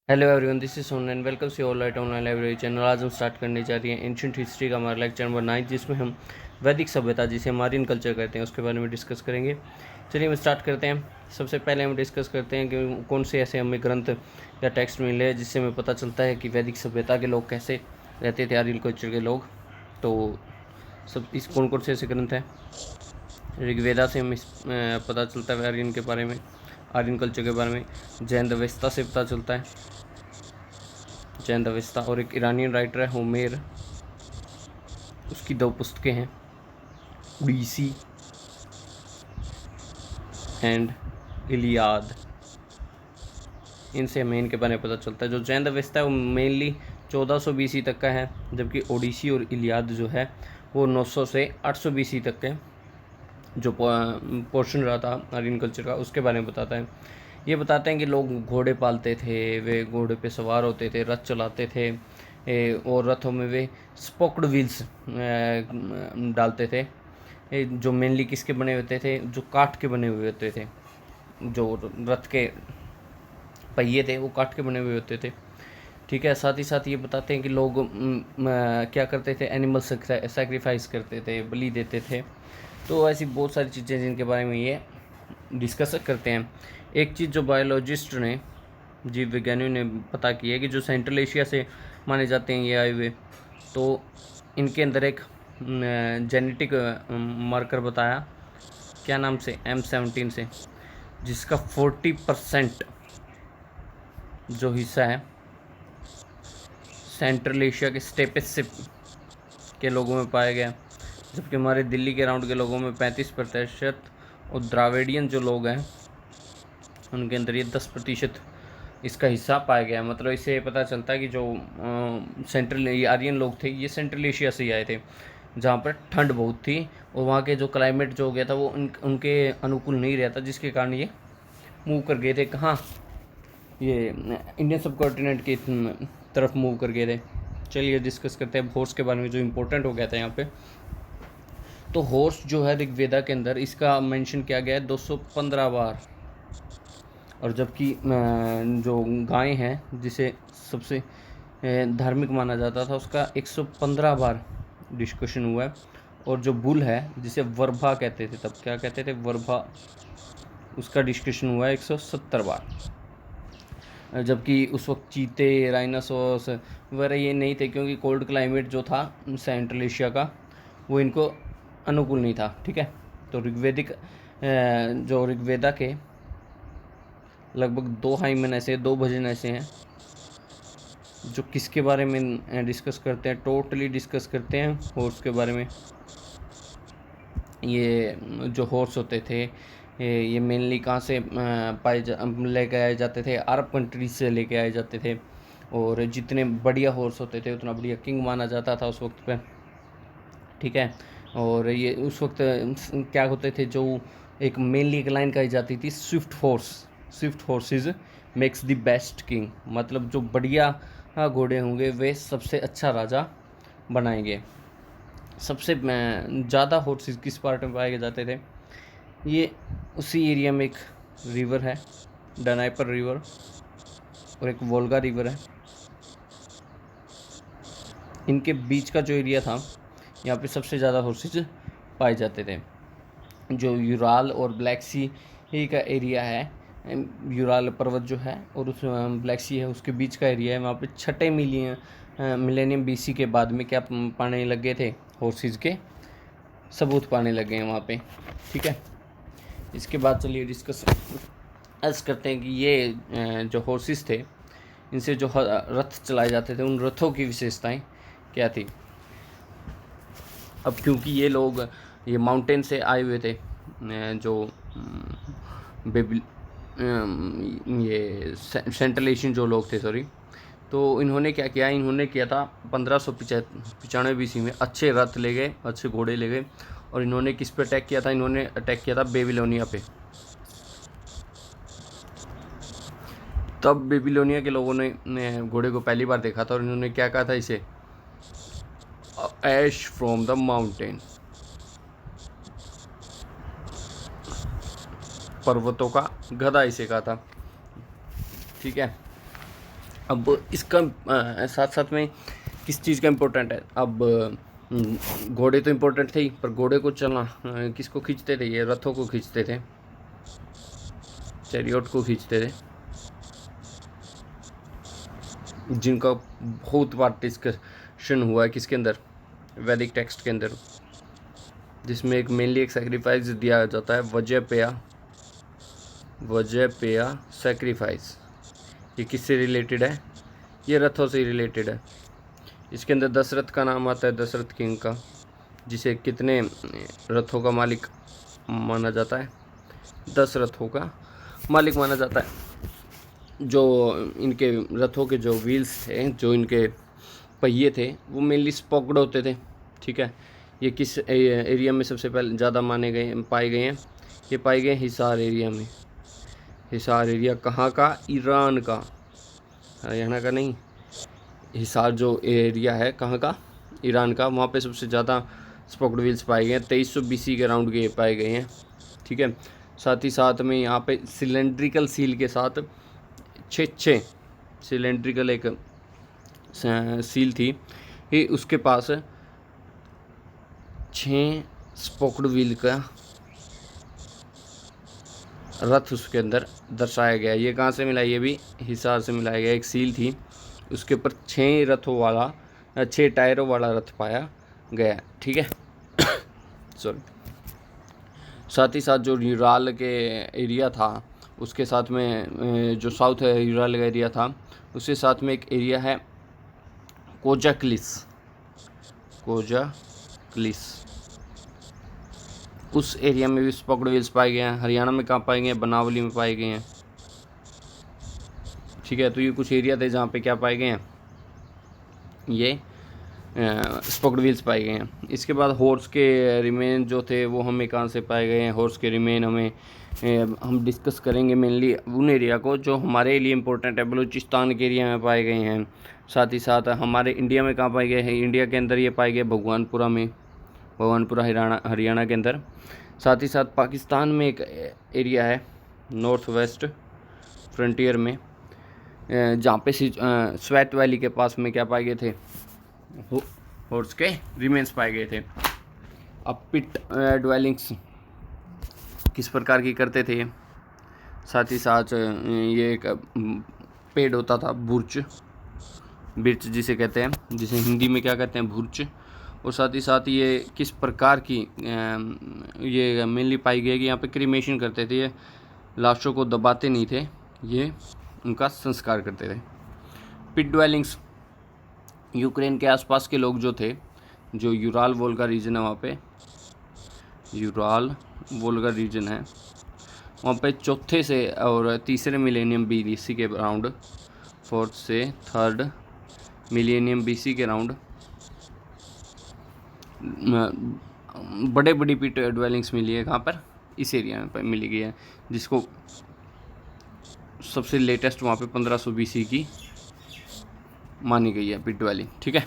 Hello everyone, this is Son and welcome to all right online library channel. आज हम start करने जा रही हैं एंशिएंट हिस्ट्री का हमारा लेक्चर नंबर 9, जिसमें हम वैदिक सभ्यता जिसे हमारी कल्चर कहते हैं उसके बारे में डिस्कस करेंगे। चलिए हम स्टार्ट करते हैं। सबसे पहले हम डिस्कस करते हैं कि कौन से ऐसे हमें ग्रंथ या टेक्स्ट मिले जिससे हमें पता चलता है कि वैदिक सभ्यता के लोग कैसे रहते थे, आर्यन कल्चर के लोग। तो सब इस कौन कौन से ऐसे ग्रंथ हैं। ऋग्वेदा से हमें पता चलता है आर्यन के बारे में, आर्यन कल्चर के बारे में। जैन अवेस्ता से पता चलता है, जैन अवेस्ता। और एक ईरानियन राइटर है होमेर, उसकी 2 पुस्तकें हैं, ओडिसी एंड इलियाद। इनसे हमें इनके बारे में पता चलता है। जो जैन अवेस्ता है वो मेनली 1400 बीसी तक का है, जबकि ओडिसी और इलियाद जो है वो 900 से 800 बीसी तक के जो पोर्शन रहा था आर्यन कल्चर का उसके बारे में बताता है। ये बताते हैं कि लोग घोड़े पालते थे, वे घोड़े पे सवार होते थे, रथ चलाते थे, और रथों में वे स्पोक्ड व्हील्स डालते थे, जो मेनली किसके बने होते थे, जो काठ के बने हुए होते थे। जो रथ के पहिए थे वो काठ के बने हुए होते थे। ठीक है। साथ ही साथ ये बताते हैं कि लोग क्या करते थे, एनिमल सेक्रीफाइस करते थे, बलि देते थे। तो ऐसी बहुत सारी चीज़ें जिनके बारे में ये डिस्कस करते हैं। एक चीज़ जो बायोलॉजिस्ट ने, जीव विज्ञानियों ने पता की है कि जो सेंट्रल एशिया से माने जाते हैं ये आए हुए, तो इनके अंदर एक जेनेटिक मार्कर बताया, क्या नाम से, M17 से, जिसका 40% जो हिस्सा है सेंट्रल एशिया के स्टेपिस के लोगों में पाया गया, जबकि हमारे दिल्ली के राउंड के लोगों में 35%, और द्राविडियन जो लोग हैं उनके अंदर ये 10% इसका हिस्सा पाया गया। मतलब इससे पता चलता है कि जो सेंट्रल आर्यन लोग थे ये सेंट्रल एशिया से ही आए थे, जहाँ पर ठंड बहुत थी और वहाँ के जो क्लाइमेट जो हो गया था वो उनके अनुकूल नहीं रहता, जिसके कारण ये मूव कर गए थे। कहाँ? ये इंडियन सब कॉन्टिनेंट की तरफ मूव कर गए थे। चलिए डिस्कस करते हैं हॉर्स के बारे में, जो इम्पोर्टेंट हो गया था यहाँ पे। तो हॉर्स जो है ऋग्वेदा के अंदर इसका मेंशन किया गया है 215 बार, और जबकि जो गाय हैं जिसे सबसे धार्मिक माना जाता था उसका 115 बार डिस्कशन हुआ है। और जो बुल है जिसे वर्भा कहते थे, तब क्या कहते थे, वर्भा, उसका डिस्कशन हुआ है 170 बार। जबकि उस वक्त चीते, राइनासोरस वगैरह ये नहीं थे, क्योंकि कोल्ड क्लाइमेट जो था सेंट्रल एशिया का वो इनको अनुकूल नहीं था। ठीक है। तो ऋग्वेदिक जो ऋग्वेदा के लगभग 2 हाइमन ऐसे, 2 भजन ऐसे हैं जो किसके बारे में डिस्कस करते हैं, टोटली डिस्कस करते हैं हॉर्स के बारे में। ये जो हॉर्स होते थे ये मेनली कहाँ से लेके आए जाते थे, अरब कंट्रीज से लेके आए जाते थे। और जितने बढ़िया हॉर्स होते थे उतना बढ़िया किंग माना जाता था उस वक्त पे। ठीक है। और ये उस वक्त क्या होते थे, जो एक मेनली एक लाइन कही जाती थी, Swift horse, Swift horse's makes the best king. मतलब जो बढ़िया घोड़े होंगे वे सबसे अच्छा राजा बनाएंगे। सबसे ज़्यादा हॉर्सेज किस पार्ट में पाए जाते थे, ये उसी एरिया में एक रिवर है, डनाइपर रिवर, और एक वोल्गा रिवर है। इनके बीच का जो एरिया था यहाँ पे सबसे ज़्यादा हॉर्सेज पाए जाते थे। जो यूराल और ब्लैक सी का एरिया है, यूराल पर्वत जो है और उस ब्लैक सी है उसके बीच का एरिया है, वहाँ पे 6 मिलेनियम बीसी के बाद में क्या पाने लग गए थे, हॉर्सेज के सबूत पाने लग गए हैं वहाँ पे। ठीक है। इसके बाद चलिए डिस्कस करते हैं कि ये जो हॉर्सेस थे इनसे जो रथ चलाए जाते थे उन रथों की विशेषताएं क्या थी। अब क्योंकि ये लोग ये माउंटेन से आए हुए थे, जो ये सेंट्रल एशियन जो लोग थे, सॉरी, तो इन्होंने क्या किया, इन्होंने किया था 1595 बीसी में अच्छे रथ ले गए, अच्छे घोड़े ले गए, और इन्होंने किस पे अटैक किया था, इन्होंने अटैक किया था बेबीलोनिया पे। तब बेबीलोनिया के लोगों ने घोड़े को पहली बार देखा था और इन्होंने क्या कहा था, इसे ऐश फ्रॉम द माउंटेन, पर्वतों का गधा इसे कहा था। ठीक है। अब इसका साथ साथ में किस चीज़ का इम्पोर्टेंट है। अब घोड़े तो इम्पोर्टेंट थे ही, पर घोड़े को चलना किसको खींचते थे, ये रथों को खींचते थे, चैरियट को खींचते थे, जिनका बहुत बार डिस्कशन हुआ है किसके अंदर, वैदिक टेक्स्ट के अंदर, जिसमें एक मेनली एक सेक्रीफाइस दिया जाता है, वजयपेया सेक्रीफाइस। ये किससे रिलेटेड है, ये रथों से रिलेटेड है। इसके अंदर दशरथ का नाम आता है, दशरथ किंग का, जिसे कितने रथों का मालिक माना जाता है, 10 रथों का मालिक माना जाता है। जो इनके रथों के जो व्हील्स थे, जो इनके पहिए थे, वो मेनली स्पोक्ड होते थे। ठीक है, ये किस एरिया में सबसे पहले ज़्यादा पाए गए हैं, ये पाए गए हिसार एरिया में। हिसार एरिया कहाँ का, ईरान का, हरियाणा का नहीं। हिसार जो एरिया है कहाँ का, ईरान का, वहाँ पे सबसे ज़्यादा स्पोक्ड व्हील्स पाए गए हैं। 2300 BC के राउंड के पाए गए हैं। ठीक है, साथ ही साथ में यहाँ पे सिलेंड्रिकल सील के साथ छः सिलेंड्रिकल एक सील थी, ये उसके पास 6 स्पोक्ड व्हील का रथ उसके अंदर दर्शाया गया। ये कहाँ से मिला, ये भी हिसार से मिलाया गया। एक सील थी, उसके ऊपर 6 टायरों वाला रथ पाया गया। ठीक है सॉरी। साथ ही साथ जो यूराल के एरिया था, उसके साथ में जो साउथ यूराल का एरिया था, उसके साथ में एक एरिया है कोजाक्लिस। उस एरिया में भी स्पोक्ड व्हील्स पाए गए हैं। हरियाणा में कहाँ पाए गए हैं, बनावली में पाए गए हैं। ठीक है, तो ये कुछ एरिया थे जहाँ पे क्या पाए गए हैं, ये स्पोक्ड व्हील्स पाए गए हैं। इसके बाद हॉर्स के रिमेन जो थे वो हमें कहाँ से पाए गए हैं, हॉर्स के रिमेन हम डिस्कस करेंगे मेनली उन एरिया को जो हमारे लिए इम्पोर्टेंट है, बलूचिस्तान के एरिया में पाए गए हैं। साथ ही साथ हमारे इंडिया में कहाँ पाए गए हैं, इंडिया के अंदर ये पाए गए भगवानपुरा में, भगवानपुरा हरियाणा के अंदर। साथ ही साथ पाकिस्तान में एक एरिया है नॉर्थ वेस्ट फ्रंटियर में, जहाँ पे स्वेट वैली के पास में क्या पाए गए थे, हॉर्स के रिमेन्स पाए गए थे। अब पिट ड्वेलिंग्स किस प्रकार की करते थे, साथ ही साथ ये एक पेड़ होता था बिर्च जिसे कहते हैं, जिसे हिंदी में क्या कहते हैं, भुर्च। और साथ ही साथ ये किस प्रकार की ये मेनली पाई गई कि यहाँ पे क्रीमेशन करते थे, ये लाशों को दबाते नहीं थे, ये उनका संस्कार करते थे। पिट ड्वेलिंग्स यूक्रेन के आसपास के लोग जो थे, जो यूराल वोल्गा रीजन है, वहाँ पे यूराल वोल्गा रीजन है, वहाँ पे चौथे से और तीसरे मिलेनियम BC के राउंड, 4th से 3rd मिलेनियम BC के राउंड बड़ी पिट ड्वेलिंग्स मिली है। कहाँ पर, इस एरिया में मिली गई है, जिसको सबसे लेटेस्ट वहाँ पे 1500 BC की मानी गई है पिट ड्वेलिंग। ठीक है,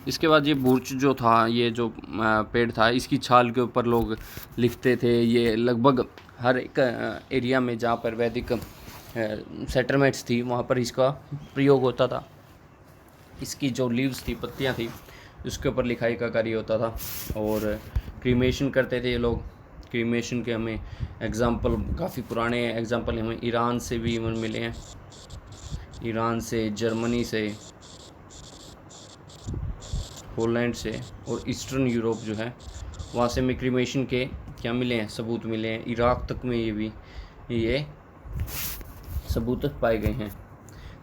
इसके बाद ये बुर्च जो था, ये जो पेड़ था, इसकी छाल के ऊपर लोग लिखते थे। ये लगभग हर एक एरिया में जहाँ पर वैदिक सेटलमेंट्स थी वहाँ पर इसका प्रयोग होता था। इसकी जो लीव्स थी, पत्तियाँ थी, उसके ऊपर लिखाई का कार्य होता था। और क्रीमेशन करते थे ये लोग। क्रीमेशन के हमें एग्जाम्पल, काफ़ी पुराने एग्जाम्पल हमें ईरान से भी मिले हैं, ईरान से, जर्मनी से, पोलैंड से और ईस्टर्न यूरोप जो है वहाँ से हमें क्रीमेशन के क्या मिले हैं, सबूत मिले हैं। इराक तक में ये सबूत पाए गए हैं।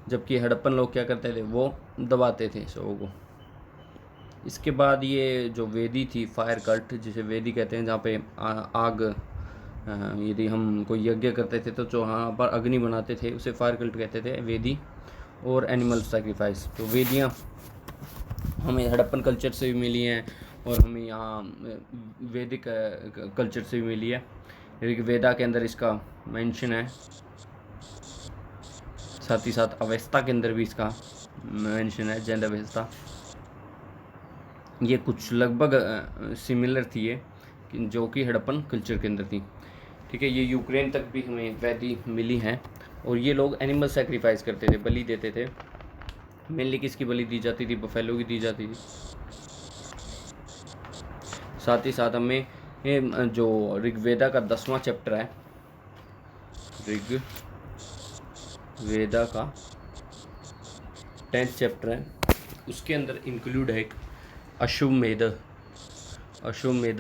जबकि हड़प्पन लोग क्या करते थे, वो दबाते थे शवों को। इसके बाद ये जो वेदी थी, फायर कल्ट जिसे वेदी कहते हैं, जहाँ पे आग, यदि हम कोई यज्ञ करते थे तो जो वहाँ पर अग्नि बनाते थे उसे फायर कल्ट कहते थे, वेदी। और एनिमल सैक्रिफाइस, तो वेदियाँ हमें हड़प्पन कल्चर से भी मिली हैं और हमें यहाँ वैदिक कल्चर से भी मिली है। ऋग्वेदा के अंदर इसका मेंशन है, साथ ही साथ अवेस्ता के अंदर भी इसका मेंशन है, जैन अवेस्ता। ये कुछ लगभग सिमिलर थी ये, जो कि हड़प्पन कल्चर के अंदर थी। ठीक है, ये यूक्रेन तक भी हमें वैदी मिली हैं। और ये लोग एनिमल सेक्रीफाइस करते थे, बलि देते थे मेनली किसकी बलि दी जाती थी? बफेलो की दी जाती थी। साथ ही साथ हमें ये जो ऋग्वेदा का 10वां चैप्टर है, ऋग्वेदा का 10th चैप्टर है, उसके अंदर इंक्लूड है एक अश्वमेध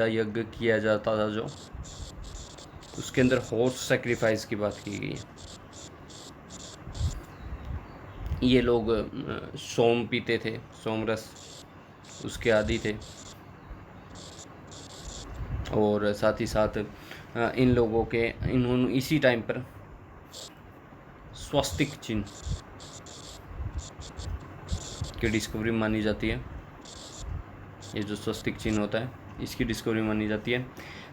यज्ञ किया जाता था, जो उसके अंदर हॉर्स सेक्रीफाइस की बात की गई है। ये लोग सोम पीते थे, सोमरस उसके आदि थे। और साथ ही साथ इन लोगों के इन्होंने इसी टाइम पर स्वस्तिक चिन्ह की डिस्कवरी मानी जाती है। ये जो स्वस्तिक चिन्ह होता है, इसकी डिस्कवरी मानी जाती है।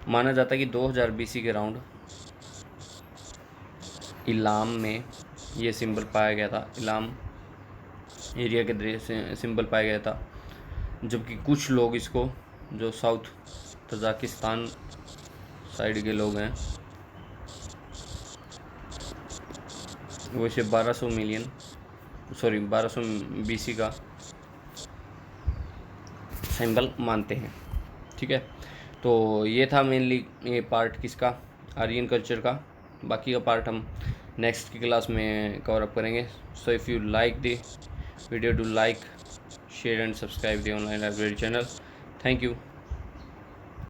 माना जाता है कि 2000 BC के राउंड इलाम में ये सिंबल पाया गया था, इलाम एरिया के सिंबल पाया गया था। जबकि कुछ लोग इसको, जो साउथ तजाकिस्तान साइड के लोग हैं, वो इसे 1200 BC का सिंबल मानते हैं। ठीक है, तो ये था मेनली ये पार्ट किसका, आर्यन कल्चर का। बाकी का पार्ट हम नेक्स्ट की क्लास में कवर अप करेंगे। So if you like the video, do like, share and subscribe the online library channel. Thank you.